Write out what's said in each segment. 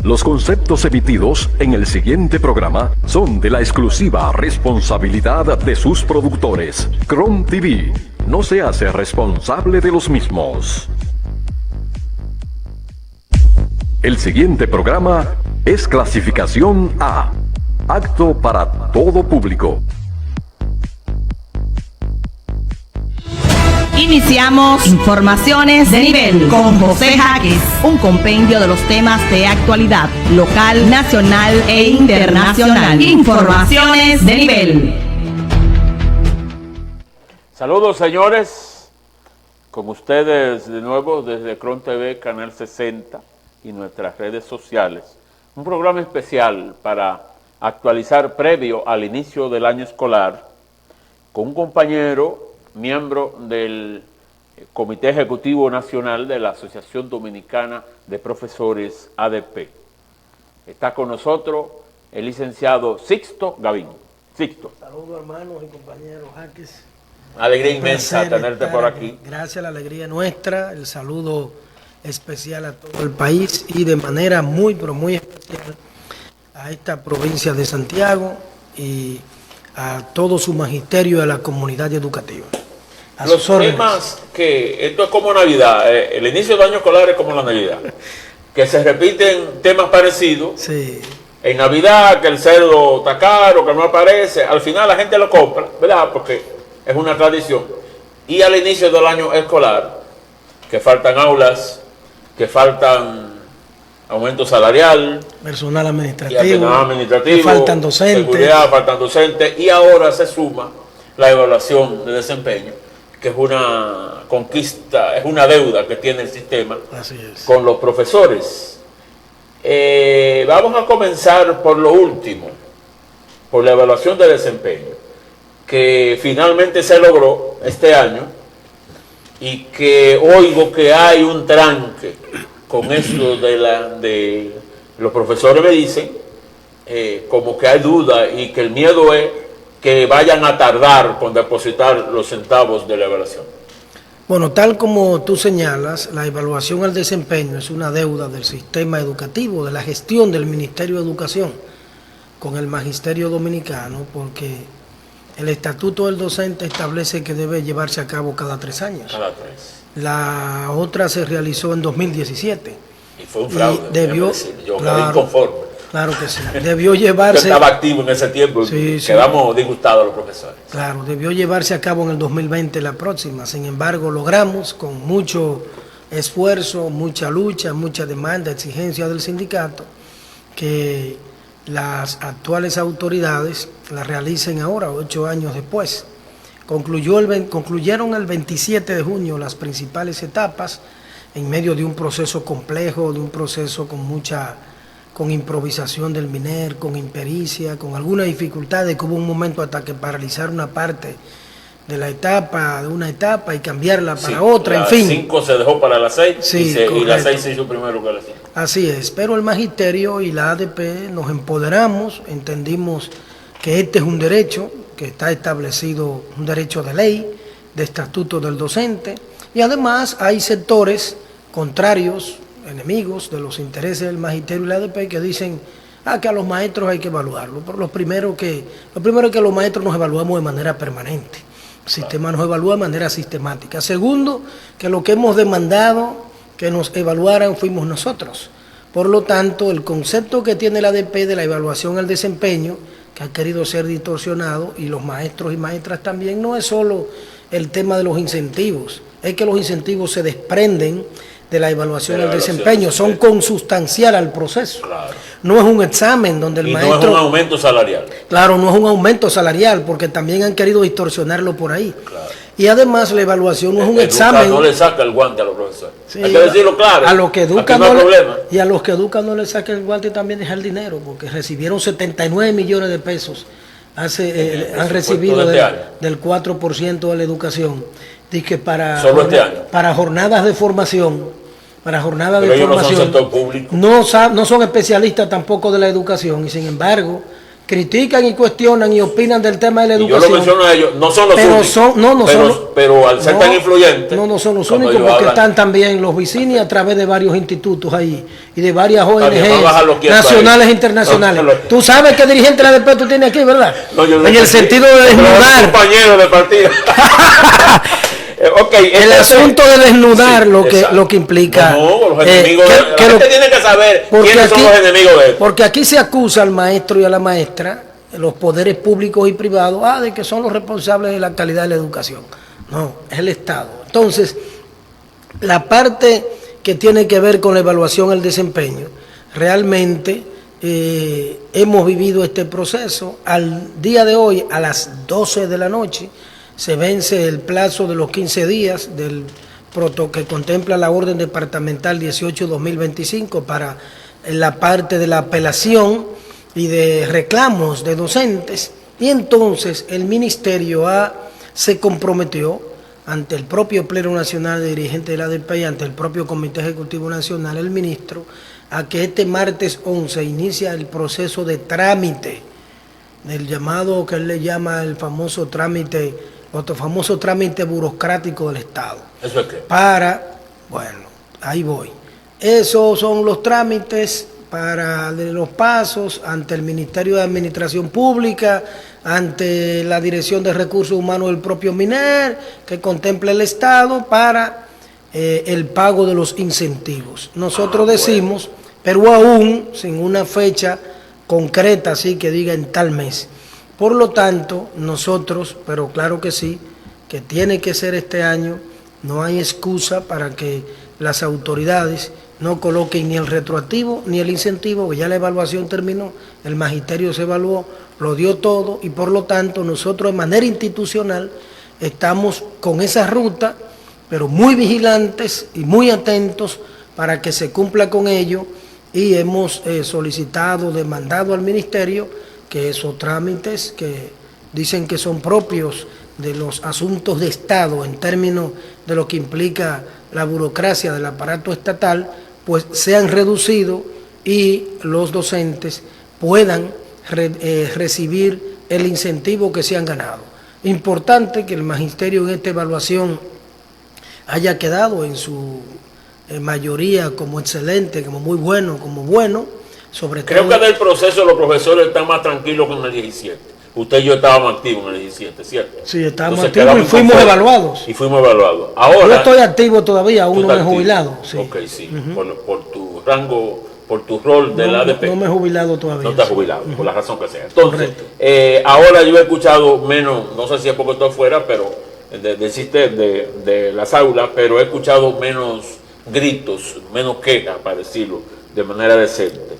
Los conceptos emitidos en el siguiente programa son de la exclusiva responsabilidad de sus productores. Chrome TV no se hace responsable de los mismos. El siguiente programa es clasificación A, apto para todo público. Iniciamos Informaciones de Nivel con José Jaques, un compendio de los temas de actualidad local, nacional e internacional. Informaciones de Nivel. Saludos, señores, con ustedes de nuevo desde Chrome TV, Canal 60 y nuestras redes sociales. Un programa especial para actualizar previo al inicio del año escolar con un compañero, miembro del Comité Ejecutivo Nacional de la Asociación Dominicana de Profesores ADP. Está con nosotros el licenciado Sixto Gavín. Sixto. Saludos, hermanos y compañeros Jaques. Alegría inmensa tenerte por aquí. Gracias, la alegría nuestra, el saludo especial a todo el país y de manera muy, pero muy especial a esta provincia de Santiago y a todo su magisterio de la comunidad educativa. Los temas que, esto es como Navidad, el inicio del año escolar es como la Navidad, que se repiten temas parecidos. Sí. En Navidad, que el cerdo está caro, que no aparece, al final la gente lo compra, ¿verdad? Porque es una tradición. Y al inicio del año escolar, que faltan aulas, que faltan aumento salarial, personal administrativo, que faltan docentes, seguridad, faltan docentes, y ahora se suma la evaluación de desempeño, que es una conquista, es una deuda que tiene el sistema con los profesores. Vamos a comenzar por lo último, por la evaluación de desempeño, que finalmente se logró este año y que oigo que hay un tranque con eso de los profesores me dicen, como que hay duda y que el miedo es que vayan a tardar con depositar los centavos de la evaluación. Bueno, tal como tú señalas, la evaluación al desempeño es una deuda del sistema educativo, de la gestión del Ministerio de Educación con el Magisterio Dominicano, porque el Estatuto del Docente establece que debe llevarse a cabo cada 3 años. Cada 3. La otra se realizó en 2017. Y fue un fraude, yo quedé inconforme. Claro que sí. Debió llevarse... Yo estaba activo en ese tiempo, sí, quedamos disgustados los profesores. Claro, debió llevarse a cabo en el 2020 la próxima. Sin embargo, logramos con mucho esfuerzo, mucha lucha, mucha demanda, exigencia del sindicato, que las actuales autoridades la realicen ahora, 8 años después. Concluyeron el 27 de junio las principales etapas en medio de un proceso complejo, de un proceso con improvisación del MINER, con impericia, con algunas dificultades, que hubo un momento hasta que paralizar una parte de la etapa, de una etapa y cambiarla para otra, en fin. 5 se dejó para las 6 y la 6 se hizo primero que la 5. Así es, pero el magisterio y la ADP nos empoderamos, entendimos que este es un derecho que está establecido, un derecho de ley, de estatuto del docente, y además hay sectores contrarios, enemigos de los intereses del magisterio y la ADP, que dicen que a los maestros hay que evaluarlo. Pero lo primero es que los maestros nos evaluamos de manera permanente. El sistema nos evalúa de manera sistemática. Segundo, que lo que hemos demandado que nos evaluaran fuimos nosotros. Por lo tanto, el concepto que tiene la ADP de la evaluación al desempeño, que ha querido ser distorsionado, y los maestros y maestras también, no es solo el tema de los incentivos, es que los incentivos se desprenden de la evaluación del desempeño, son consustancial al proceso. Claro. No es un examen donde el maestro... no es un aumento salarial. Claro, no es un aumento salarial, porque también han querido distorsionarlo por ahí. Claro. Y además la evaluación no es un examen... no le saca el guante a los profesores. Sí, hay que decirlo claro. A los que educan no y a los que educan no le saca el guante también deja el dinero, porque recibieron 79 millones de pesos. Han recibido del 4% de la educación. Dice para jornadas de formación. Para jornadas de formación. No son sector público. No son especialistas tampoco de la educación y sin embargo critican y cuestionan y opinan del tema de la educación. Yo lo menciono a ellos, no son los únicos, pero al ser tan influyentes. No son los únicos, porque están también los Vicini a través de varios institutos ahí y de varias ONG nacionales e internacionales. Tú sabes qué dirigente de la ADP tú tienes aquí, ¿verdad? En el sentido de desnudar. Compañero de partido. Okay, el asunto de desnudar lo que implica. Los enemigos la gente tiene que saber quiénes son los enemigos de esto. Porque aquí se acusa al maestro y a la maestra, los poderes públicos y privados, de que son los responsables de la calidad de la educación. No, es el Estado. Entonces, la parte que tiene que ver con la evaluación del desempeño, realmente hemos vivido este proceso. Al día de hoy, a las 12 de la noche, se vence el plazo de los 15 días del que contempla la orden departamental 18-2025 para la parte de la apelación y de reclamos de docentes. Y entonces el ministerio se comprometió ante el propio Pleno Nacional de Dirigentes de la ADP y ante el propio Comité Ejecutivo Nacional, el ministro, a que este martes 11 inicia el proceso de trámite del llamado que él le llama el famoso trámite burocrático del Estado. ¿Eso es qué? Bueno, ahí voy. Esos son los trámites de los pasos ante el Ministerio de Administración Pública, ante la Dirección de Recursos Humanos del propio MINER, que contempla el Estado para el pago de los incentivos. Nosotros decimos, pero aún sin una fecha concreta, así que diga en tal mes. Por lo tanto, nosotros, pero claro que sí, que tiene que ser este año, no hay excusa para que las autoridades no coloquen ni el retroactivo ni el incentivo, que ya la evaluación terminó, el magisterio se evaluó, lo dio todo y por lo tanto nosotros de manera institucional estamos con esa ruta, pero muy vigilantes y muy atentos para que se cumpla con ello y hemos solicitado, demandado al ministerio que esos trámites que dicen que son propios de los asuntos de Estado en términos de lo que implica la burocracia del aparato estatal, pues sean reducidos y los docentes puedan recibir el incentivo que se han ganado. Importante que el magisterio en esta evaluación haya quedado en su mayoría como excelente, como muy bueno, como bueno. Creo que del proceso los profesores están más tranquilos que en el 17. Usted y yo estábamos activos en el 17, ¿cierto? Sí, estábamos activos y fuimos evaluados. Ahora, yo estoy activo todavía, aún no me he jubilado. Sí. Ok, sí, por tu rango, por tu rol de la ADP. No me he jubilado todavía. No estás jubilado, por la razón que sea. Entonces, ahora yo he escuchado menos, no sé si es porque estoy fuera, pero de las aulas, pero he escuchado menos gritos, menos quejas, para decirlo de manera decente.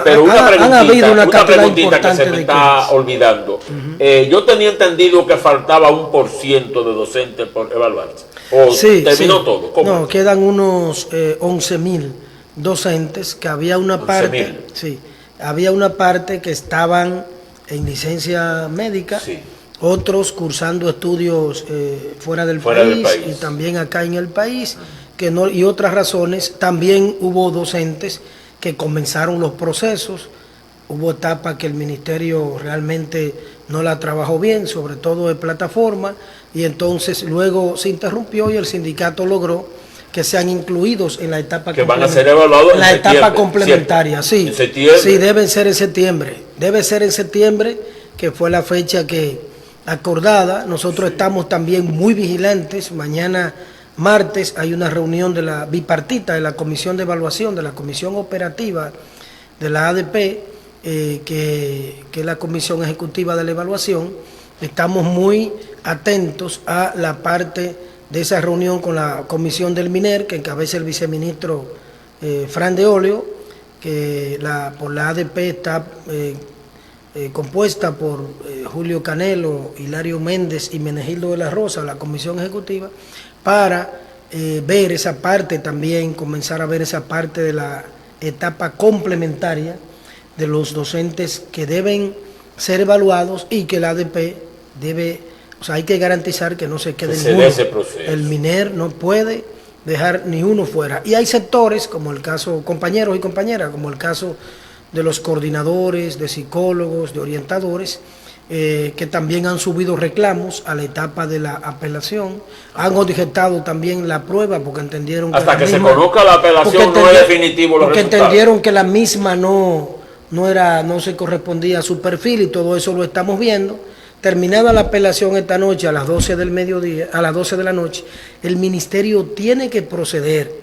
Pero una preguntita que se me está olvidando. Yo tenía entendido que faltaba 1% de docentes por evaluarse. ¿Terminó todo? ¿Cómo? No, quedan unos 11.000 docentes, que había una parte, había una parte que estaban en licencia médica, otros cursando estudios fuera del país y también acá en el país, y otras razones. También hubo docentes que comenzaron los procesos, hubo etapas que el ministerio realmente no la trabajó bien, sobre todo de plataforma, y entonces luego se interrumpió y el sindicato logró que sean incluidos en la etapa que van a ser evaluados en la etapa complementaria. Sí, deben ser en septiembre. Debe ser en septiembre, que fue la fecha que acordada. Nosotros estamos también muy vigilantes. Mañana martes hay una reunión de la bipartita de la Comisión de Evaluación, de la Comisión Operativa de la ADP, que es la Comisión Ejecutiva de la Evaluación. Estamos muy atentos a la parte de esa reunión con la Comisión del MINER, que encabeza el viceministro Fran de Olio, que por la ADP está compuesta por Julio Canelo, Hilario Méndez y Menegildo de la Rosa, la Comisión Ejecutiva, para ver esa parte también, comenzar a ver esa parte de la etapa complementaria de los docentes que deben ser evaluados y que la ADP debe, hay que garantizar que no se quede ninguno. El MINER no puede dejar ni uno fuera. Y hay sectores, como el caso, compañeros y compañeras, como el caso de los coordinadores, de psicólogos, de orientadores, que también han subido reclamos a la etapa de la apelación. Han objetado también la prueba porque entendieron que hasta que se conozca la apelación no es definitivo los porque resultados. Entendieron que la misma no se correspondía a su perfil, y todo eso lo estamos viendo. Terminada la apelación esta noche a las 12 del mediodía, a las 12 de la noche, el ministerio tiene que proceder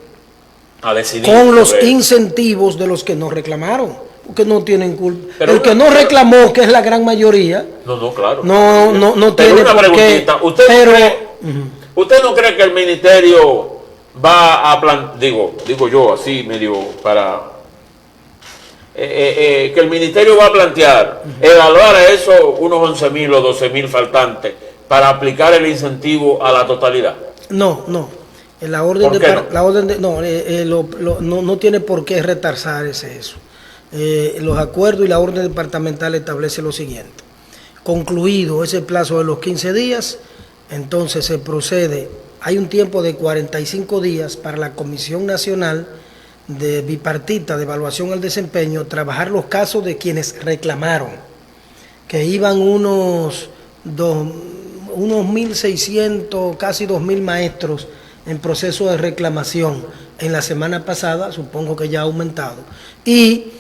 a decidir con los incentivos de los que no reclamaron, porque no tienen culpa. El que no reclamó, que es la gran mayoría, claro, no tiene por qué. ¿Usted no cree que el ministerio va a digo yo así medio para que el ministerio va a plantear evaluar a esos unos 11.000 o 12.000 faltantes para aplicar el incentivo a la totalidad? No. La orden no tiene por qué retrasarse eso. Los acuerdos y la orden departamental establece lo siguiente: concluido ese plazo de los 15 días, entonces se procede. Hay un tiempo de 45 días para la Comisión Nacional de Bipartita de Evaluación al Desempeño trabajar los casos de quienes reclamaron, que iban unos 1.600, casi 2.000 maestros en proceso de reclamación en la semana pasada, supongo que ya ha aumentado, y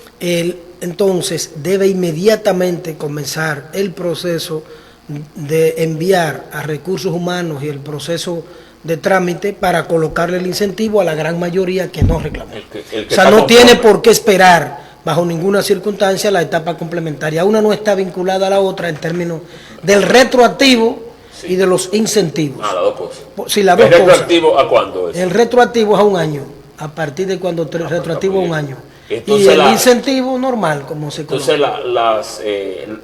entonces debe inmediatamente comenzar el proceso de enviar a recursos humanos y el proceso de trámite para colocarle el incentivo a la gran mayoría que no reclamó. O sea, no tiene por qué esperar bajo ninguna circunstancia la etapa complementaria. Una no está vinculada a la otra en términos del retroactivo y de los incentivos. Las dos cosas. Sí, las dos cosas. ¿El retroactivo a cuándo es? El retroactivo es a un año, a partir de cuando retroactivo a un año. Entonces, y el incentivo normal, como se conoce. Entonces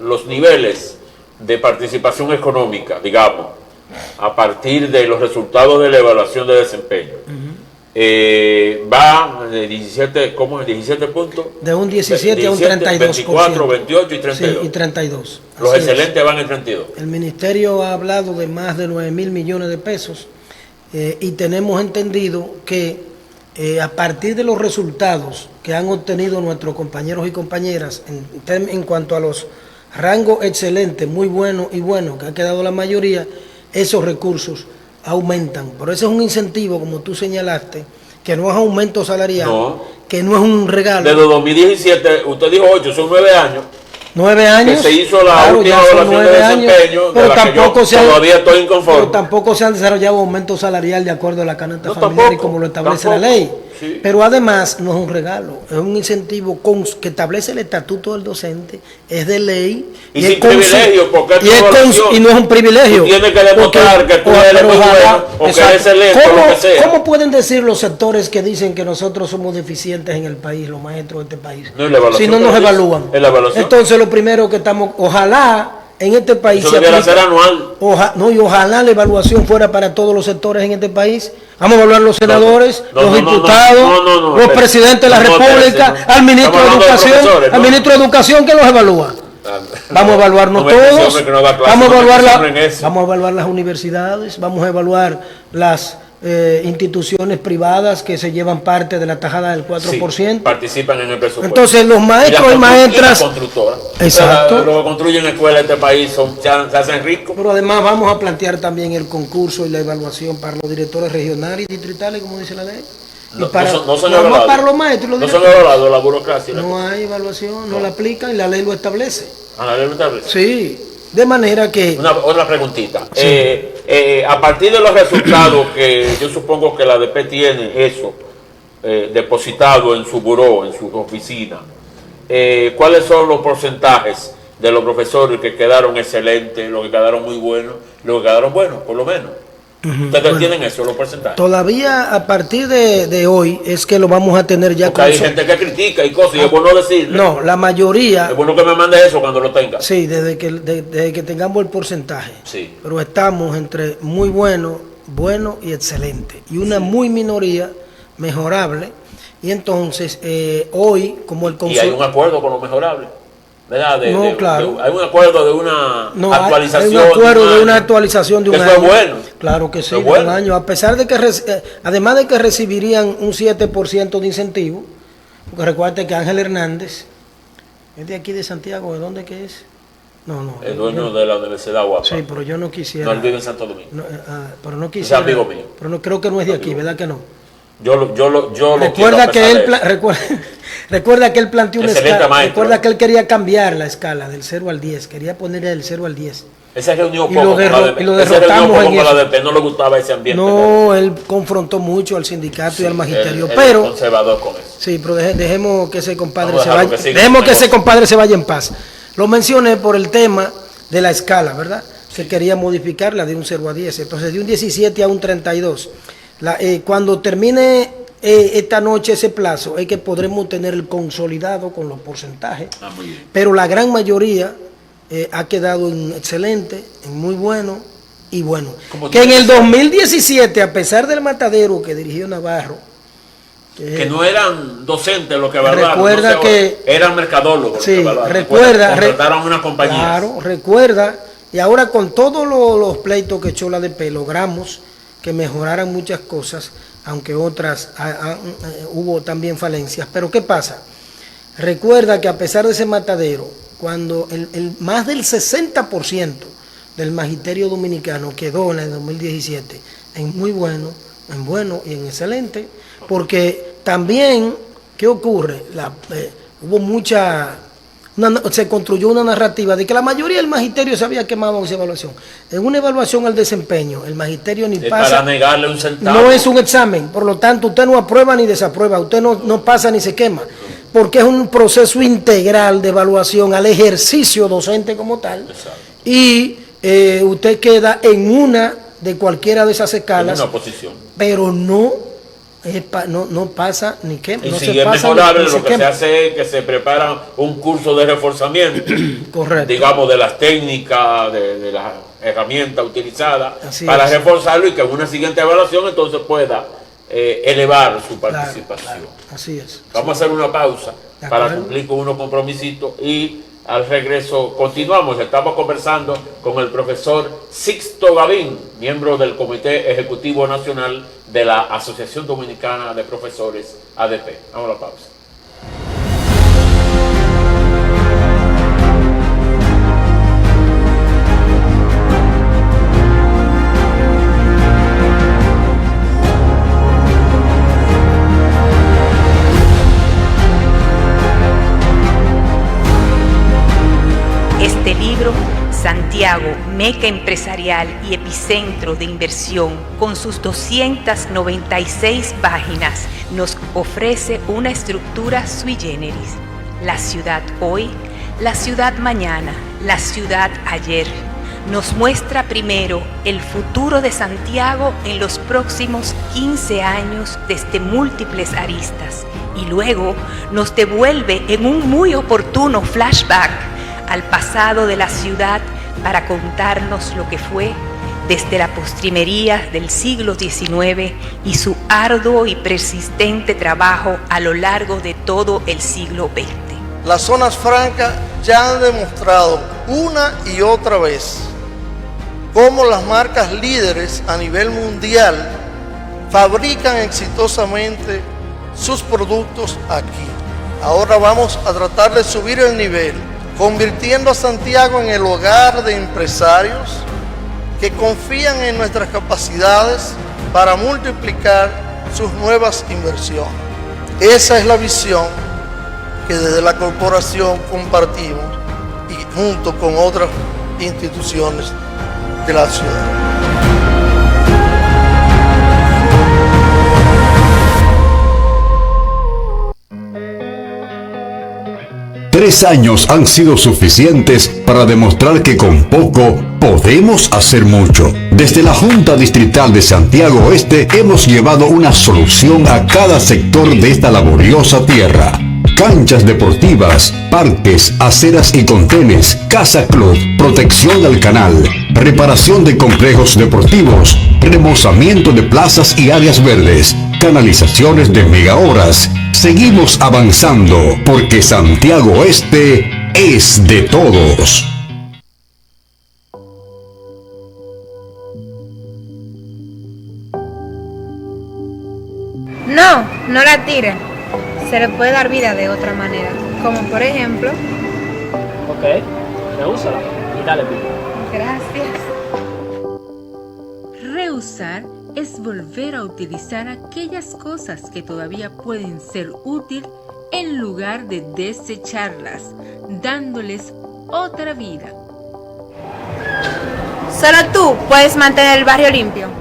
los niveles de participación económica, digamos, a partir de los resultados de la evaluación de desempeño, va de 17, ¿cómo es? 17 puntos. De un 17 a un 32%. 24, 28 y 32. Sí, y 32. Los excelentes van en 32. El ministerio ha hablado de más de 9.000 millones de pesos, y tenemos entendido que a partir de los resultados que han obtenido nuestros compañeros y compañeras en cuanto a los rangos excelentes, muy buenos y buenos, que ha quedado la mayoría, esos recursos aumentan. Pero ese es un incentivo, como tú señalaste, que no es aumento salarial, que no es un regalo. Desde 2017, usted dijo 8, son 9 años. 9 años. Que se hizo la última evaluación de desempeño, pero de la que yo todavía estoy inconforme. Pero tampoco se han desarrollado aumento salarial de acuerdo a la canasta familiar y como lo establece la ley. Sí. Pero además no es un regalo, es un incentivo que establece el estatuto del docente, es de ley. Y sin privilegio, porque y no es un privilegio. Tiene que demostrar que tú eres muy bueno o que eres excelente o lo que sea. ¿Cómo pueden decir los sectores que dicen que nosotros somos deficientes en el país, los maestros de este país, si no nos evalúan? Entonces lo primero que estamos, ojalá en este país eso debiera ser anual. Y ojalá la evaluación fuera para todos los sectores en este país. Vamos a evaluar los senadores, los diputados, los presidentes de la República, al ministro de Educación, al ministro de Educación que los evalúa. Vamos a evaluarnos todos, vamos a evaluar las universidades, vamos a evaluar las instituciones privadas que se llevan parte de la tajada del 4%. Sí, participan en el presupuesto. Entonces los maestros y maestras, exacto, los que construyen escuelas de este país se hacen ricos. Pero además vamos a plantear también el concurso y la evaluación para los directores regionales y distritales, como dice la ley. No son evaluados. Para los maestros, no son evaluados la burocracia. No hay evaluación, no la aplican y la ley lo establece. ¿La ley lo establece? Sí. De manera que... Otra preguntita. Sí. A partir de los resultados que yo supongo que la ADP tiene eso depositado en su buró, en su oficina, ¿cuáles son los porcentajes de los profesores que quedaron excelentes, los que quedaron muy buenos, los que quedaron buenos, por lo menos? ¿Ustedes tienen eso, los porcentajes? Todavía a partir de hoy es que lo vamos a tener ya. Porque hay gente que critica y cosas, y es bueno decirle. No, la mayoría. Es bueno que me mande eso cuando lo tenga. Sí, desde que tengamos el porcentaje. Sí. Pero estamos entre muy bueno y excelente. Y una muy minoría mejorable. Y entonces, hoy, como el consorcio. Y hay un acuerdo con lo mejorable. ¿Verdad? Claro. Hay un acuerdo de una actualización. Hay un acuerdo de una actualización de un año. Eso es bueno. Claro que sí, de un año. A pesar de que, además de que recibirían un 7% de incentivo, porque recuerde que Ángel Hernández ¿Es de aquí de Santiago? ¿De dónde que es? No. El dueño de la Universidad Guapa. Sí, pero yo no quisiera. No, él vive en Santo Domingo. No, pero no quisiera. Es amigo mío. Pero no, creo que no es de aquí, ¿verdad que no? Yo lo Recuerda quiero que recuerda que él planteó una excelente escala. maestro. Recuerda que él quería cambiar la escala del 0 al 10. Quería ponerle del 0 al 10. Esa reunión Y lo derrotamos en eso. No le gustaba ese ambiente. No, él confrontó mucho al sindicato y al magisterio. Él pero es conservador con eso. sí, pero dejemos que ese compadre Vamos a se vaya. dejarlo que siga Dejemos su que ese negocio. compadre se vaya en paz. Lo mencioné por el tema de la escala, ¿verdad? Se quería modificarla de un 0 a 10. Entonces, de un 17 a un 32. Cuando termine esta noche ese plazo, es que podremos tener el consolidado con los porcentajes. Muy bien. Pero la gran mayoría ha quedado en excelente, en muy bueno y bueno. Que en el 2017, a pesar del matadero que dirigió Navarro, que no eran docentes los que evaluaron, recuerda no sé, que eran mercadólogos. sí, los que recuerda, contrataron una compañía. Claro, recuerda, y ahora con todos los pleitos que echó la ADP, logramos que mejoraran muchas cosas, aunque otras hubo también falencias. Pero ¿qué pasa? Recuerda que a pesar de ese matadero, cuando más del 60% del magisterio dominicano quedó en el 2017 en muy bueno, en bueno y en excelente, porque también, ¿qué ocurre? Se construyó una narrativa de que la mayoría del magisterio se había quemado en esa evaluación. En una evaluación al desempeño, el magisterio ni pasa. Para negarle un centavo. No es un examen, por lo tanto usted no aprueba ni desaprueba, usted no pasa ni se quema, porque es un proceso integral de evaluación al ejercicio docente como tal. Exacto. Y usted queda en una de cualquiera de esas escalas, En una posición. pero no pasa ni quema. Y No si se es pasa mejorable, ni lo que se hace es que se prepara un curso de reforzamiento, Correcto. digamos, de las técnicas, de las herramientas utilizadas Así para es. reforzarlo y que en una siguiente evaluación entonces pueda elevar su participación. Claro, así es. Vamos a hacer una pausa De para acuerdo. cumplir con unos compromisos y al regreso continuamos. Estamos conversando con el profesor Sixto Gavín, miembro del Comité Ejecutivo Nacional de la Asociación Dominicana de Profesores, ADP. Vamos a la pausa. Este libro, Santiago, meca empresarial y epicentro de inversión, con sus 296 páginas, nos ofrece una estructura sui generis. La ciudad hoy, la ciudad mañana, la ciudad ayer. Nos muestra primero el futuro de Santiago en los próximos 15 años desde múltiples aristas y luego nos devuelve en un muy oportuno flashback al pasado de la ciudad para contarnos lo que fue desde la postrimería del siglo XIX y su arduo y persistente trabajo a lo largo de todo el siglo XX. Las zonas francas ya han demostrado una y otra vez cómo las marcas líderes a nivel mundial fabrican exitosamente sus productos aquí. Ahora vamos a tratar de subir el nivel, convirtiendo a Santiago en el hogar de empresarios que confían en nuestras capacidades para multiplicar sus nuevas inversiones. Esa es la visión que desde la corporación compartimos y junto con otras instituciones de la ciudad. Tres años han sido suficientes para demostrar que con poco podemos hacer mucho. Desde la Junta Distrital de Santiago Oeste hemos llevado una solución a cada sector de esta laboriosa tierra. Canchas deportivas, parques, aceras y contenes, casa club, protección del canal, reparación de complejos deportivos, remozamiento de plazas y áreas verdes, canalizaciones de megahoras. Seguimos avanzando porque Santiago Oeste es de todos. No la tire. Se le puede dar vida de otra manera, como por ejemplo Ok, reúsala y dale pico. Gracias. Reusar es volver a utilizar aquellas cosas que todavía pueden ser útiles en lugar de desecharlas, dándoles otra vida. Solo tú puedes mantener el barrio limpio.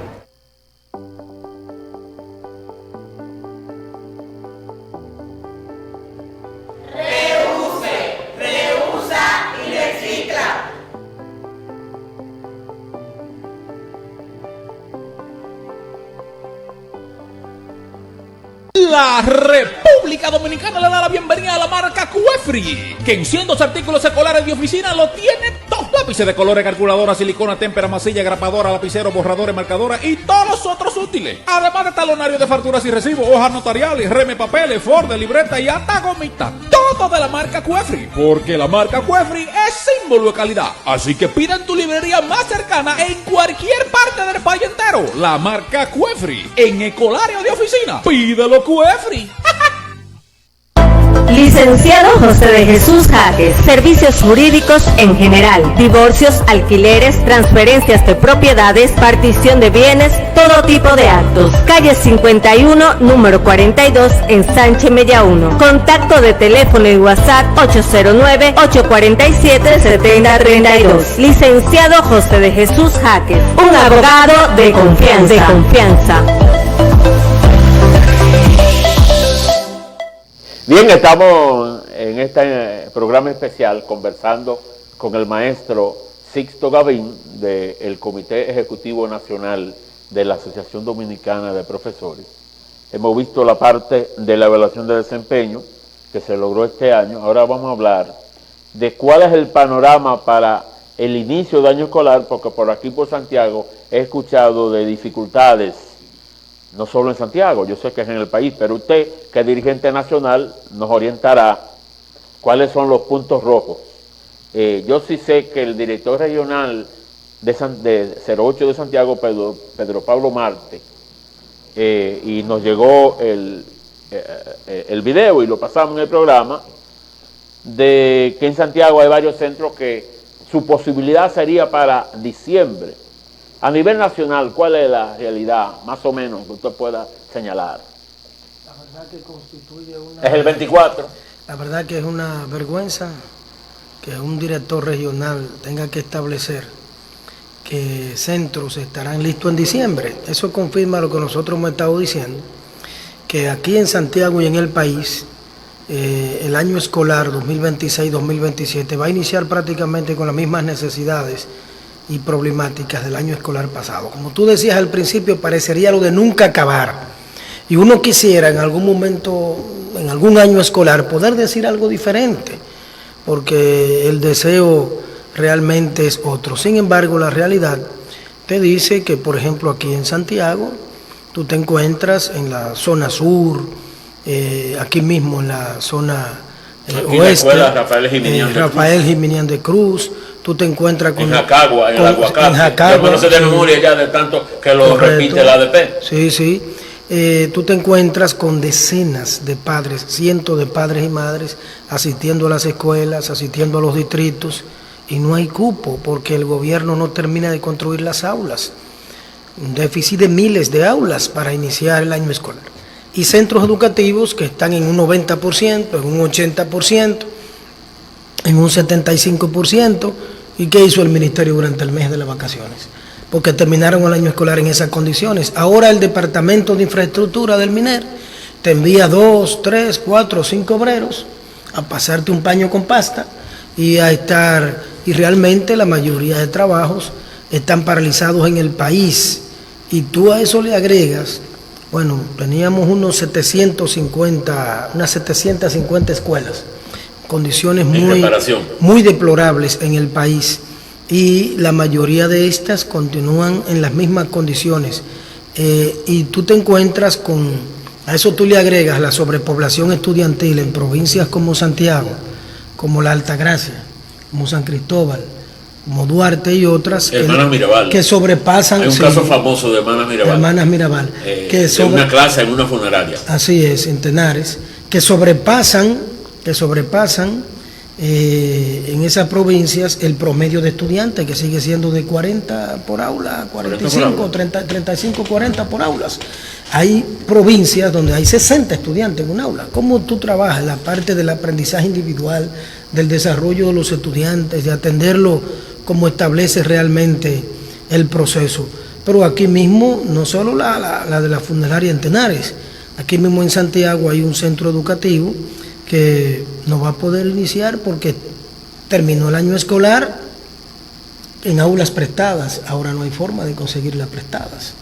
La República Dominicana le da la bienvenida a la marca Cuefri, que en 100 artículos escolares de oficina lo tiene todo. Lápices de colores, calculadora, silicona, témpera, masilla, grapadora, lapicero, borradores, marcadora y todos los otros útiles. Además de talonario de facturas y recibos, hojas notariales, reme, papeles, Ford, libreta y hasta gomita. Todo de la marca Cuefri, porque la marca Cuefri es símbolo de calidad. Así que pida en tu librería más cercana en cualquier parte del país entero. La marca Cuefri, en Escolario de Oficina. Pídelo Cuefri. Licenciado José de Jesús Jaques, servicios jurídicos en general, divorcios, alquileres, transferencias de propiedades, partición de bienes, todo tipo de actos. Calle 51, número 42, en Sánchez Mella 1. Contacto de teléfono y WhatsApp 809-847-7032. Licenciado José de Jesús Jaques, un abogado de confianza. Bien, estamos en este programa especial conversando con el maestro Sixto Gavín del Comité Ejecutivo Nacional de la Asociación Dominicana de Profesores. Hemos visto la parte de la evaluación de desempeño que se logró este año. Ahora vamos a hablar de cuál es el panorama para el inicio del año escolar, porque por aquí por Santiago he escuchado de dificultades, no solo en Santiago, yo sé que es en el país, pero usted, que es dirigente nacional, nos orientará cuáles son los puntos rojos. Yo sí sé que el director regional de 08 de Santiago, Pedro Pablo Marte, y nos llegó el video y lo pasamos en el programa, de que en Santiago hay varios centros que su posibilidad sería para diciembre. A nivel nacional, ¿cuál es la realidad, más o menos, que usted pueda señalar? La verdad que constituye una... Es el 24. La verdad que es una vergüenza que un director regional tenga que establecer que centros estarán listos en diciembre. Eso confirma lo que nosotros hemos estado diciendo, que aquí en Santiago y en el país, el año escolar 2026-2027 va a iniciar prácticamente con las mismas necesidades y problemáticas del año escolar pasado. Como tú decías al principio, parecería lo de nunca acabar. Y uno quisiera en algún momento, en algún año escolar, poder decir algo diferente, porque el deseo realmente es otro. Sin embargo, la realidad te dice que, por ejemplo, aquí en Santiago, tú te encuentras en la zona sur, aquí mismo en la zona oeste, Rafael Jiminián de Cruz, tú te encuentras con... En Jacagua, en el Aguacate. Yo no sé de memoria ya de tanto que lo repite el ADP. Sí. Tú te encuentras con decenas de padres, cientos de padres y madres asistiendo a las escuelas, asistiendo a los distritos, y no hay cupo porque el gobierno no termina de construir las aulas. Un déficit de miles de aulas para iniciar el año escolar. Y centros educativos que están en un 90%, en un 80%, en un 75%. ¿Y qué hizo el ministerio durante el mes de las vacaciones? Porque terminaron el año escolar en esas condiciones. Ahora el Departamento de Infraestructura del MINER te envía 2, 3, 4, 5 obreros a pasarte un paño con pasta y a estar, y realmente la mayoría de trabajos están paralizados en el país. Y tú a eso le agregas, bueno, teníamos unas 750 escuelas, condiciones muy deplorables en el país, y la mayoría de estas continúan en las mismas condiciones, y tú te encuentras con, a eso tú le agregas la sobrepoblación estudiantil en provincias como Santiago, como la Altagracia, como San Cristóbal, como Duarte y otras que sobrepasan... Hay un caso famoso de Hermanas Mirabal. De una clase en una funeraria. Así es, centenares, que sobrepasan En esas provincias el promedio de estudiantes, que sigue siendo de 40 por aula, 45, 30, 35, 40 por aulas. Hay provincias donde hay 60 estudiantes en un aula. ¿Cómo tú trabajas la parte del aprendizaje individual, del desarrollo de los estudiantes, de atenderlo como establece realmente el proceso? Pero aquí mismo, no solo la de la funeraria en Tenares, aquí mismo en Santiago hay un centro educativo que no va a poder iniciar porque terminó el año escolar en aulas prestadas. Ahora no hay forma de conseguirlas prestadas.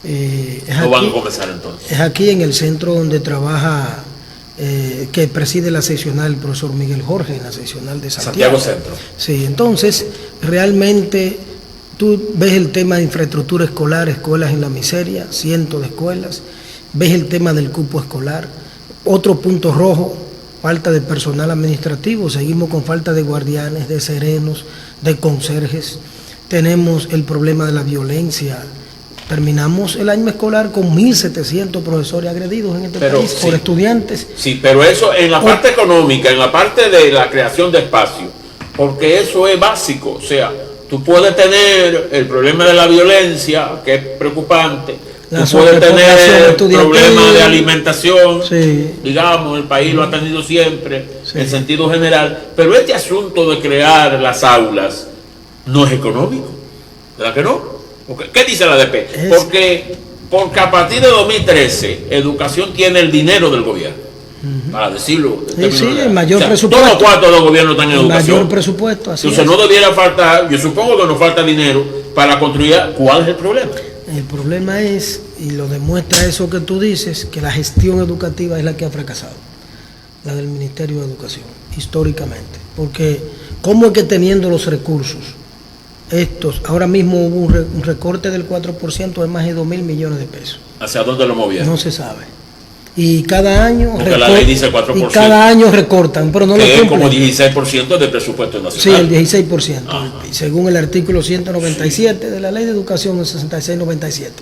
¿No van a comenzar entonces? Es aquí en el centro donde trabaja, que preside la seccional el profesor Miguel Jorge, en la seccional de Santiago. Santiago Centro. Sí, entonces realmente tú ves el tema de infraestructura escolar, escuelas en la miseria, cientos de escuelas, ves el tema del cupo escolar. Otro punto rojo, falta de personal administrativo, seguimos con falta de guardianes, de serenos, de conserjes. Tenemos el problema de la violencia. Terminamos el año escolar con 1.700 profesores agredidos en este país por estudiantes. Sí, pero eso en la parte económica, en la parte de la creación de espacio, porque eso es básico. O sea, tú puedes tener el problema de la violencia, que es preocupante. Tú puedes tener problemas de alimentación, sí. Digamos, el país lo ha tenido siempre, sí. En sentido general, pero este asunto de crear las aulas no es económico, ¿verdad que no? ¿Qué dice la ADP? Porque a partir de 2013, Educación tiene el dinero del gobierno, para decirlo. Sí, el mayor presupuesto. Todos los cuartos del gobierno están en educación. El mayor presupuesto, así entonces no debiera faltar, yo supongo que nos falta dinero para construir. ¿Cuál es el problema? El problema es, y lo demuestra eso que tú dices, que la gestión educativa es la que ha fracasado, la del Ministerio de Educación, históricamente. Porque, ¿cómo es que teniendo los recursos, ahora mismo hubo un recorte del 4% de más de 2.000 millones de pesos? ¿Hacia dónde lo movieron? No se sabe. Y cada año porque la ley dice 4%. Y cada año recortan, pero no lo cumplen. Es como 16% del presupuesto nacional. Sí, el 16%, según el artículo 197 de la Ley de Educación, el 6697.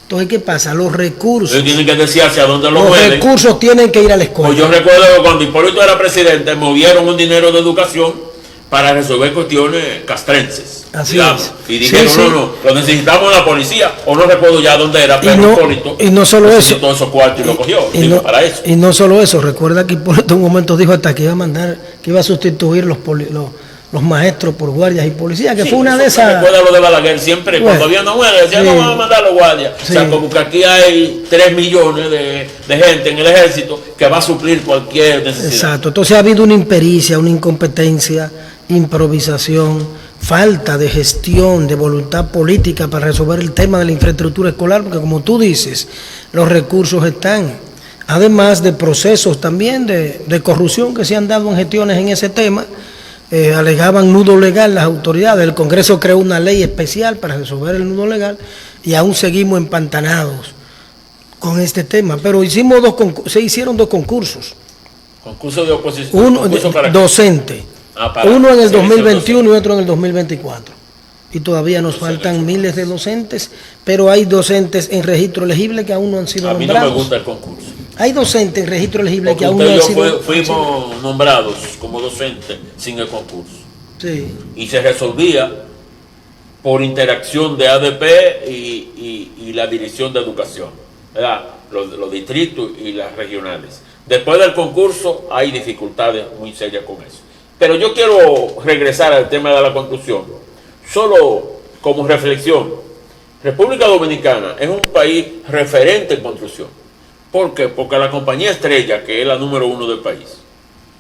Entonces, ¿qué pasa? Los recursos... Tienen que decir hacia dónde lo mueven. Los recursos tienen que ir a la escuela. Pues yo recuerdo que cuando Hipólito era presidente, movieron un dinero de educación para resolver cuestiones castrenses. Así digamos. es. Y dijeron, sí, no, lo necesitamos en la policía, o no recuerdo ya dónde era, pero Hipólito y no solo eso, todos esos cuartos y lo cogió, para eso. Y no solo eso, recuerda que Hipólito en un momento dijo hasta que iba a sustituir los maestros por guardias y policías, que sí, fue una de esas... Recuerda lo de Balaguer, siempre, cuando había una mujer, decía, no vamos a mandar a los guardias. Sí. O sea, como que aquí hay 3 millones de gente en el ejército que va a suplir cualquier necesidad. Exacto, entonces ha habido una impericia, una incompetencia, improvisación, falta de gestión, de voluntad política para resolver el tema de la infraestructura escolar, porque como tú dices, los recursos están, además de procesos también de corrupción que se han dado en gestiones en ese tema. Alegaban nudo legal las autoridades, el Congreso creó una ley especial para resolver el nudo legal y aún seguimos empantanados con este tema, pero se hicieron 2 concursos. ¿Concurso de oposición? Uno docente. Uno en el 2021 y otro en el 2024. Y todavía nos faltan miles de docentes, pero hay docentes en registro elegible que aún no han sido nombrados. A mí no me gusta el concurso. Hay docentes en registro elegible porque que aún no han sido... fuimos nombrados como docentes sin el concurso. Sí. Y se resolvía por interacción de ADP y la Dirección de Educación, ¿verdad? Los distritos y las regionales. Después del concurso hay dificultades muy serias con eso. Pero yo quiero regresar al tema de la construcción, solo como reflexión. República Dominicana es un país referente en construcción. ¿Por qué? Porque la compañía Estrella, que es la número 1 del país,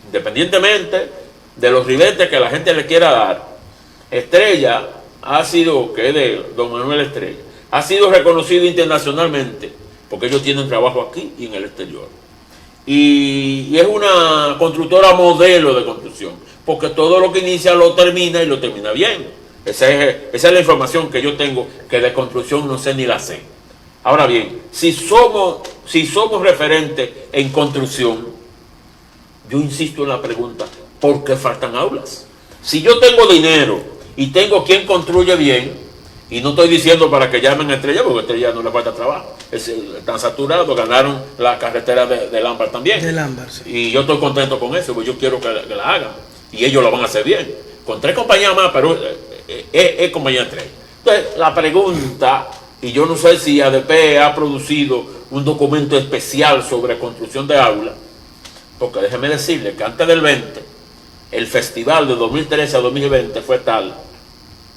independientemente de los ribetes que la gente le quiera dar, Estrella ha sido, que es de don Manuel Estrella, ha sido reconocido internacionalmente, porque ellos tienen trabajo aquí y en el exterior. Y es una constructora modelo de construcción, porque todo lo que inicia lo termina y lo termina bien. Esa es la información que yo tengo, que de construcción no sé ni la sé. Ahora bien, si somos referentes en construcción, yo insisto en la pregunta, ¿por qué faltan aulas? Si yo tengo dinero y tengo quien construye bien, y no estoy diciendo para que llamen a Estrella, porque a Estrella no le falta trabajo, están saturados, ganaron la carretera de Lámbar también. De Lámbar, sí. Y yo estoy contento con eso, porque yo quiero que la hagan. y ellos lo van a hacer bien. Con 3 compañías más, pero es compañía 3. Entonces, la pregunta, y yo no sé si ADP ha producido un documento especial sobre construcción de aulas, porque déjeme decirle que antes del 20, el festival de 2013 a 2020 fue tal,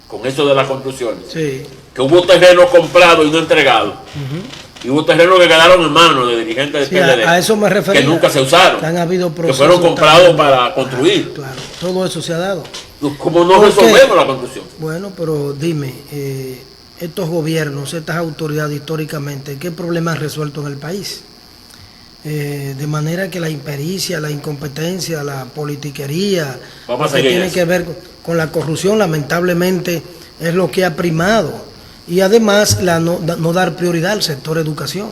con eso de las construcciones, sí, que hubo terrenos comprados y no entregados. Y hubo terrenos que quedaron en manos de dirigentes de PLD, a eso me refería, que nunca se usaron, que han habido que fueron comprados para construir. Claro, todo eso se ha dado. ¿Cómo no resolvemos la construcción? Bueno, pero dime, estos gobiernos, estas autoridades históricamente, ¿qué problemas han resuelto en el país? De manera que la impericia, la incompetencia, la politiquería, lo que tiene que ver con la corrupción, lamentablemente es lo que ha primado. Y además no dar prioridad al sector educación,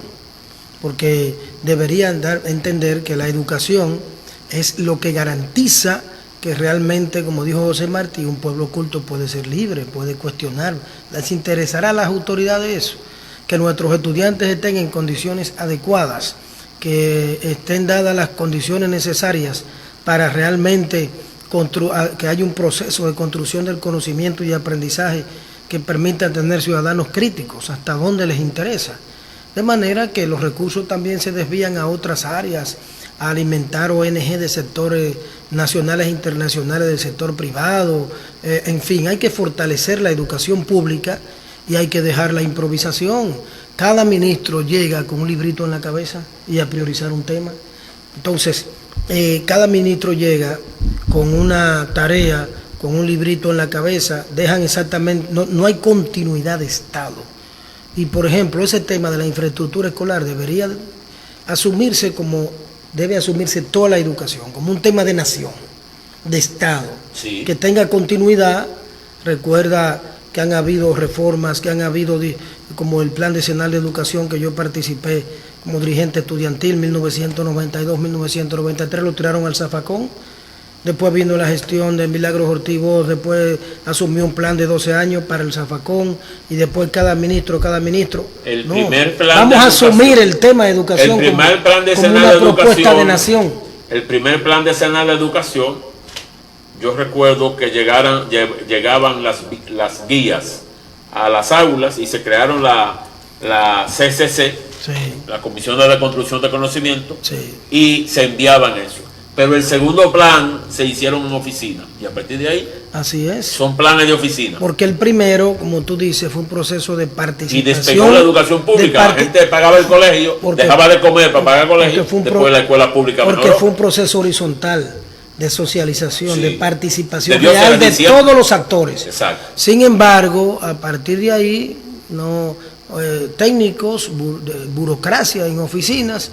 porque deberían entender que la educación es lo que garantiza que realmente, como dijo José Martí, un pueblo culto puede ser libre, puede cuestionar. ¿Les interesará a las autoridades eso? Que nuestros estudiantes estén en condiciones adecuadas, que estén dadas las condiciones necesarias para realmente que haya un proceso de construcción del conocimiento y aprendizaje que permita tener ciudadanos críticos, hasta donde les interesa. De manera que los recursos también se desvían a otras áreas, a alimentar ONG de sectores nacionales e internacionales del sector privado. En fin, hay que fortalecer la educación pública y hay que dejar la improvisación. Cada ministro llega con un librito en la cabeza y a priorizar un tema. Entonces, cada ministro llega con una tarea, con un librito en la cabeza, dejan exactamente, no hay continuidad de Estado. Y por ejemplo, ese tema de la infraestructura escolar debería asumirse como debe asumirse toda la educación, como un tema de nación, de Estado, sí, que tenga continuidad. Recuerda que han habido reformas, que han habido como el Plan Decenal de Educación, que yo participé como dirigente estudiantil, 1992-1993, lo tiraron al zafacón. Después vino la gestión de Milagros Ortiz Bosch, después asumió un plan de 12 años para el zafacón, y después cada ministro. Vamos a asumir el tema de educación como una propuesta de nación. El primer plan decenal de educación, yo recuerdo que llegaban las guías a las aulas y se crearon la CCC, sí, la Comisión de Reconstrucción de Conocimiento, sí, y se enviaban eso. Pero el segundo plan se hicieron en oficina y a partir de ahí, así es, son planes de oficina. Porque el primero, como tú dices, fue un proceso de participación. Y despegó la educación pública. La gente pagaba el colegio, dejaba de comer para pagar el colegio, después la escuela pública mejoró. Porque fue un proceso horizontal de socialización, sí, de participación real de todos los actores. Exacto. Sin embargo, a partir de ahí, técnicos, burocracia en oficinas,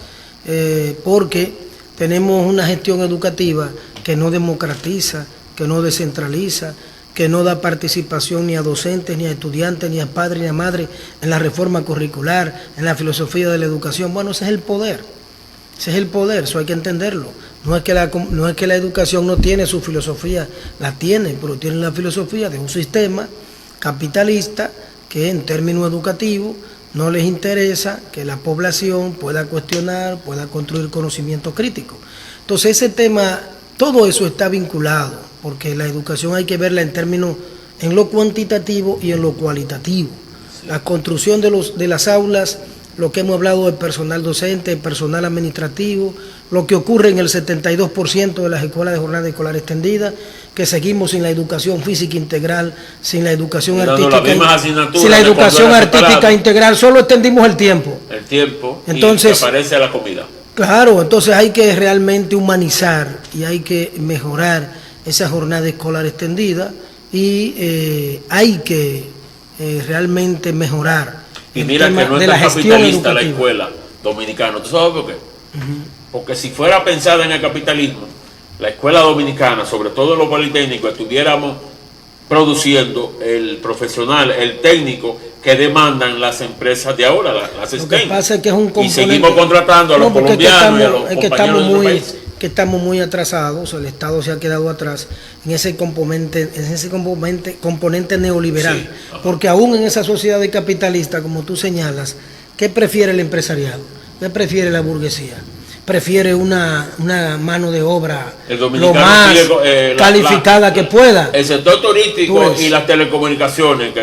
porque tenemos una gestión educativa que no democratiza, que no descentraliza, que no da participación ni a docentes, ni a estudiantes, ni a padres, ni a madres en la reforma curricular, en la filosofía de la educación. Bueno, ese es el poder. Ese es el poder, eso hay que entenderlo. No es que la educación no tiene su filosofía, la tiene, pero tiene la filosofía de un sistema capitalista que en términos educativos no les interesa que la población pueda cuestionar, pueda construir conocimiento crítico. Entonces ese tema, todo eso está vinculado, porque la educación hay que verla en lo cuantitativo y en lo cualitativo. Sí. La construcción de las aulas, lo que hemos hablado de personal docente, personal administrativo, lo que ocurre en el 72% de las escuelas de jornada escolar extendida, que seguimos sin la educación física integral, sin la educación artística, integral, solo extendimos el tiempo. Entonces, y aparece la comida. Claro, entonces hay que realmente humanizar y hay que mejorar esa jornada escolar extendida y hay que realmente mejorar. Y mira que no es tan capitalista la escuela dominicana. ¿Tú sabes por qué? Porque si fuera pensada en el capitalismo, la escuela dominicana, sobre todo en los politécnicos, estuviéramos produciendo el profesional, el técnico que demandan las empresas de ahora, las STEM. Lo que pasa es que es un componente, y seguimos contratando a los colombianos y a los compañeros de nuestro país. Que estamos muy atrasados, el Estado se ha quedado atrás en ese componente neoliberal, sí, porque aún en esa sociedad capitalista, como tú señalas, ¿qué prefiere el empresariado? ¿Qué prefiere la burguesía? prefiere una mano de obra lo más calificada que pueda. El sector turístico y las telecomunicaciones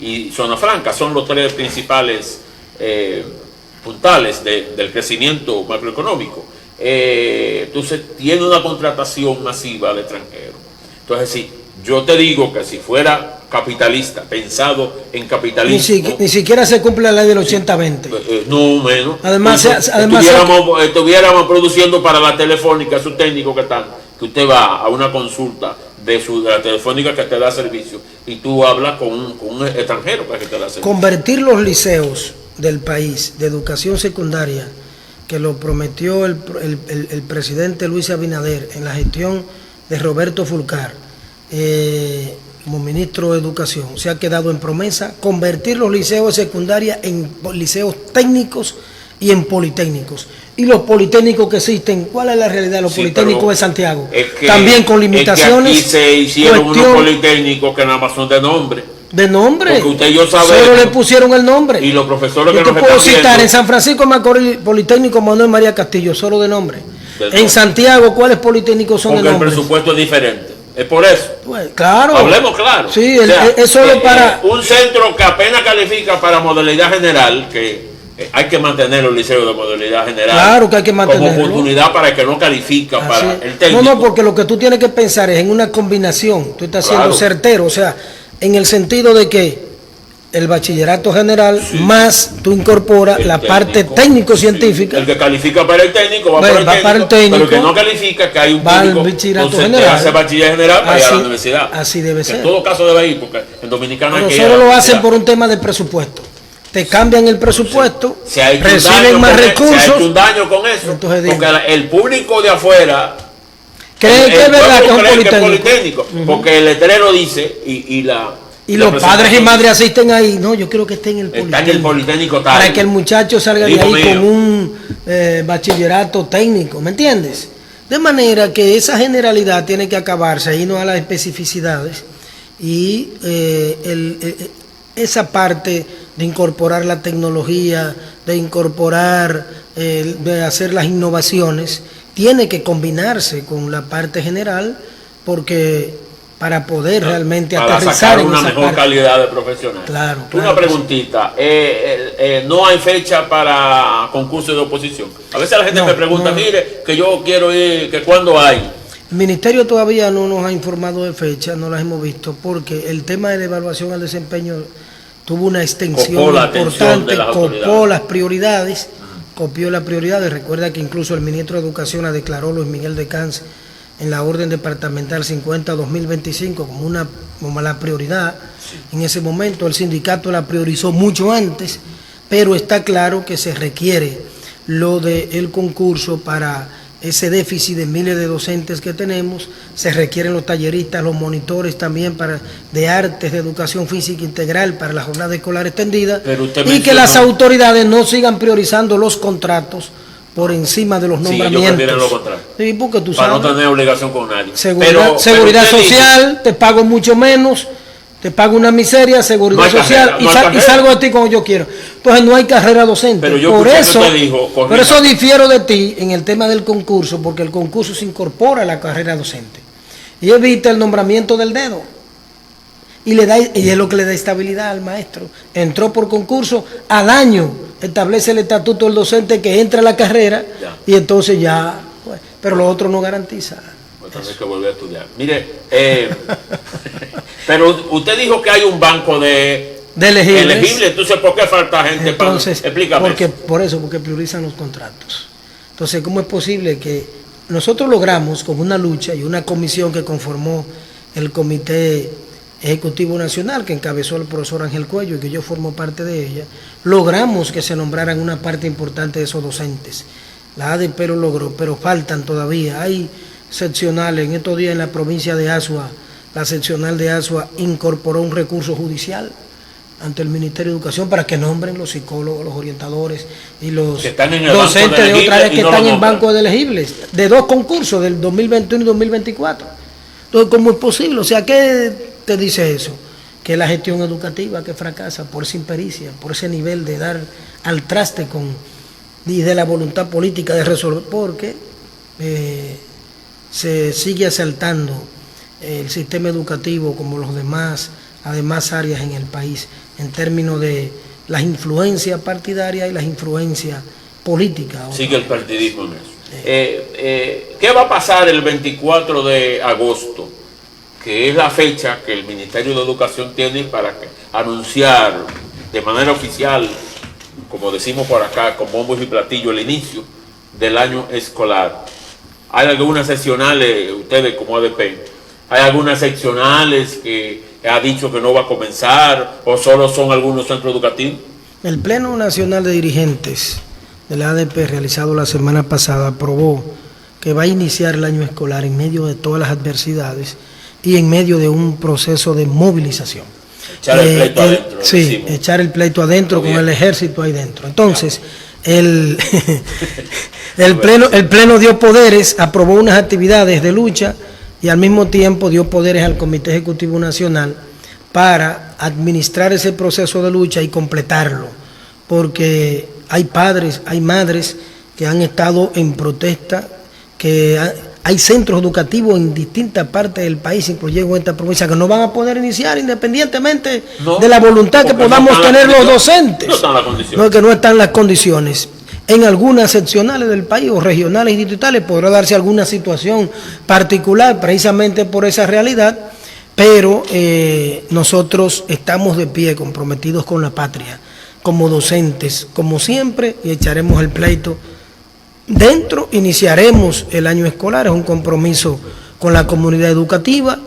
y Zona Franca son los tres principales puntales del crecimiento macroeconómico. Entonces tiene una contratación masiva de extranjeros. Entonces, si yo te digo que si fuera capitalista, pensado en capitalismo, ni siquiera se cumple la ley del 80-20. No menos. Además, estuviéramos produciendo para la telefónica, sus técnicos que usted va a una consulta de la telefónica que te da servicio y tú hablas con un extranjero para que te da servicio. Convertir los liceos del país de educación secundaria, que lo prometió el presidente Luis Abinader en la gestión de Roberto Fulcar, como ministro de Educación, se ha quedado en promesa, convertir los liceos de secundaria en liceos técnicos y en politécnicos. Y los politécnicos que existen, ¿cuál es la realidad de los politécnicos de Santiago? También con limitaciones. Es que aquí se hicieron unos politécnicos que nada más son de nombre. ¿De nombre? Porque usted y yo sabemos. Solo le pusieron el nombre. Y los profesores yo que te puedo citar en San Francisco de Macorís, Politécnico Manuel María Castillo, solo de nombre. En Santiago, ¿cuáles politécnicos son de nombre? Porque el presupuesto es diferente. Es por eso. Pues, claro. Hablemos claro. Sí, es solo para un centro que apenas califica para modalidad general, que hay que mantener los liceos de modalidad general. Claro que hay que mantenerlo. Como oportunidad para el que no califica para el técnico. No, porque lo que tú tienes que pensar es en una combinación. Tú estás siendo certero, o sea, en el sentido de que el bachillerato general más tú incorporas la parte técnico-científica. El que califica para el técnico va para el técnico, pero el que no califica, que hay un técnico que hace bachiller general para ir a la universidad. Así debe ser. En todo caso debe ir, porque en Dominicana pero solo lo hacen por un tema de presupuesto. Te cambian el presupuesto, reciben más recursos. Se ha hecho un daño con eso, entonces, porque el público de afuera creen que es verdad que es un politécnico. Porque el letrero dice y los padres y madres asisten ahí. No, yo creo que esté en el politécnico. Está en el politécnico tal. Para que el muchacho salga de ahí con un bachillerato técnico, ¿me entiendes? De manera que esa generalidad tiene que acabarse, irnos a las especificidades y esa parte de incorporar la tecnología, de incorporar, de hacer las innovaciones, tiene que combinarse con la parte general, porque para poder realmente aterrizar en una mejor calidad de profesional. Claro. Una preguntita, no hay fecha para concursos de oposición. A veces la gente me pregunta, mire, que yo quiero ir, que cuándo hay. El Ministerio todavía no nos ha informado de fecha, no las hemos visto, porque el tema de la evaluación al desempeño tuvo una extensión importante, copió las prioridades. Recuerda que incluso el ministro de Educación la declaró, Luis Miguel de Cans, en la orden departamental 50-2025 como la prioridad. En ese momento el sindicato la priorizó mucho antes, pero está claro que se requiere lo del concurso para ese déficit de miles de docentes que tenemos. Se requieren los talleristas, los monitores también de artes, de educación física integral para la jornada escolar extendida, y que las autoridades no sigan priorizando los contratos por encima de los nombramientos. Sí, porque tú para sabes, no tener obligación con nadie. Seguridad social, te pago mucho menos, te pago una miseria, seguridad social, y salgo de ti como yo quiero. Entonces no hay carrera docente. Por eso difiero de ti en el tema del concurso, porque el concurso se incorpora a la carrera docente y evita el nombramiento del dedo. Y es lo que le da estabilidad al maestro. Entró por concurso, al año establece el estatuto del docente que entra a la carrera, y entonces ya, pues, pero lo otro no garantiza. Pues hay que volver a estudiar. Mire, pero usted dijo que hay un banco de elegibles, entonces ¿por qué falta gente? Entonces, explícame. Porque priorizan los contratos. Entonces, ¿cómo es posible que nosotros logramos, con una lucha y una comisión que conformó el Comité Ejecutivo Nacional, que encabezó el profesor Ángel Cuello y que yo formo parte de ella, logramos que se nombraran una parte importante de esos docentes? La ADP lo logró, pero faltan todavía. Hay seccionales. En estos días en la provincia de Azua, la seccional de Azua incorporó un recurso judicial ante el Ministerio de Educación para que nombren los psicólogos, los orientadores y los docentes de otra vez que están en banco de elegibles, de 2 concursos, del 2021 y 2024. Entonces, ¿cómo es posible? O sea, ¿qué te dice eso? Que la gestión educativa que fracasa por esa impericia, por ese nivel de dar al traste con y de la voluntad política de resolver, porque se sigue asaltando el sistema educativo como los demás áreas en el país en términos de las influencias partidarias y las influencias políticas. Sigue el partidismo en eso. ¿Qué va a pasar el 24 de agosto, que es la fecha que el Ministerio de Educación tiene para anunciar de manera oficial, como decimos por acá, con bombos y platillos, el inicio del año escolar? ¿Hay algunas seccionales, ustedes como ADP, hay algunas seccionales que ha dicho que no va a comenzar o solo son algunos centros educativos? El Pleno Nacional de Dirigentes de la ADP, realizado la semana pasada, aprobó que va a iniciar el año escolar en medio de todas las adversidades y en medio de un proceso de movilización. Echar el pleito adentro. Sí, echar el pleito adentro con el ejército ahí dentro. Entonces, el Pleno dio poderes, aprobó unas actividades de lucha y al mismo tiempo dio poderes al Comité Ejecutivo Nacional para administrar ese proceso de lucha y completarlo, porque hay padres, hay madres que han estado en protesta, que hay centros educativos en distintas partes del país, incluyendo en esta provincia, que no van a poder iniciar independientemente de la voluntad que podamos tener los docentes. No, que no están las condiciones. En algunas seccionales del país o regionales y distritales podrá darse alguna situación particular precisamente por esa realidad, pero nosotros estamos de pie, comprometidos con la patria, como docentes, como siempre, y echaremos el pleito dentro. Iniciaremos el año escolar, es un compromiso con la comunidad educativa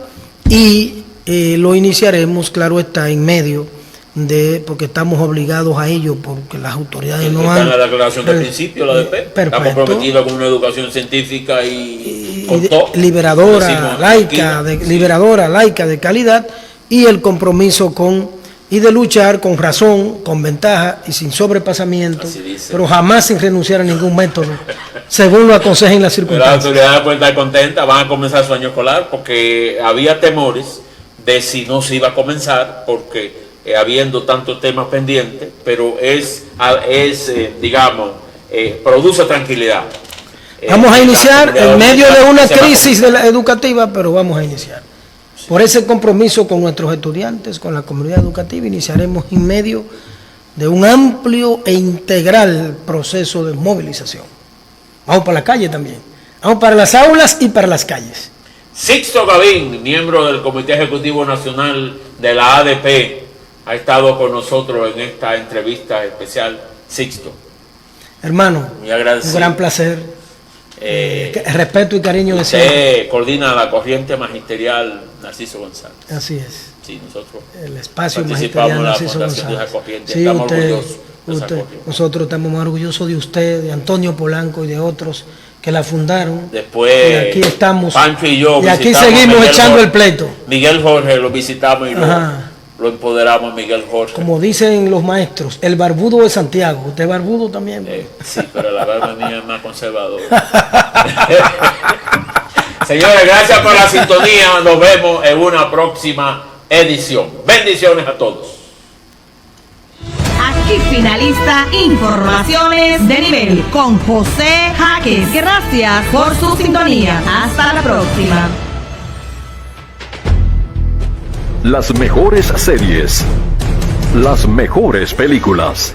y lo iniciaremos, claro está, en medio de, porque estamos obligados a ello, porque las autoridades no han... Está en la declaración de principio, la ADP, está comprometida con una educación científica y liberadora, laica, de calidad, y el compromiso y de luchar con razón, con ventaja y sin sobrepasamiento, pero jamás sin renunciar a ningún método, según lo aconsejen las circunstancias. Las autoridades pueden estar contentas, van a comenzar su año escolar, porque había temores de si no se iba a comenzar, porque habiendo tantos temas pendientes, pero produce tranquilidad. Vamos a iniciar en medio de una crisis educativa, pero vamos a iniciar. Por ese compromiso con nuestros estudiantes, con la comunidad educativa, iniciaremos en medio de un amplio e integral proceso de movilización. Vamos para la calle también. Vamos para las aulas y para las calles. Sixto Gavín, miembro del Comité Ejecutivo Nacional de la ADP, ha estado con nosotros en esta entrevista especial. Sixto, hermano, un gran placer. Respeto y cariño de siempre. Coordina la corriente magisterial Narciso González. Así es. Sí, nosotros el espacio magisterial Narciso González. Sí, estamos orgullosos. Nosotros estamos más orgullosos de usted, de Antonio Polanco y de otros que la fundaron. Después, y aquí estamos. Pancho y yo. Y aquí seguimos echando el pleito. Miguel Jorge lo visitamos y lo empoderamos, Miguel Jorge. Como dicen los maestros, el barbudo de Santiago. ¿Usted es barbudo también? Sí, pero la barba mía es más conservadora. Señores, gracias por la sintonía. Nos vemos en una próxima edición. Bendiciones a todos. Aquí finaliza Informaciones de Nivel con José Jaques. Gracias por su sintonía. Hasta la próxima. Las mejores series, las mejores películas,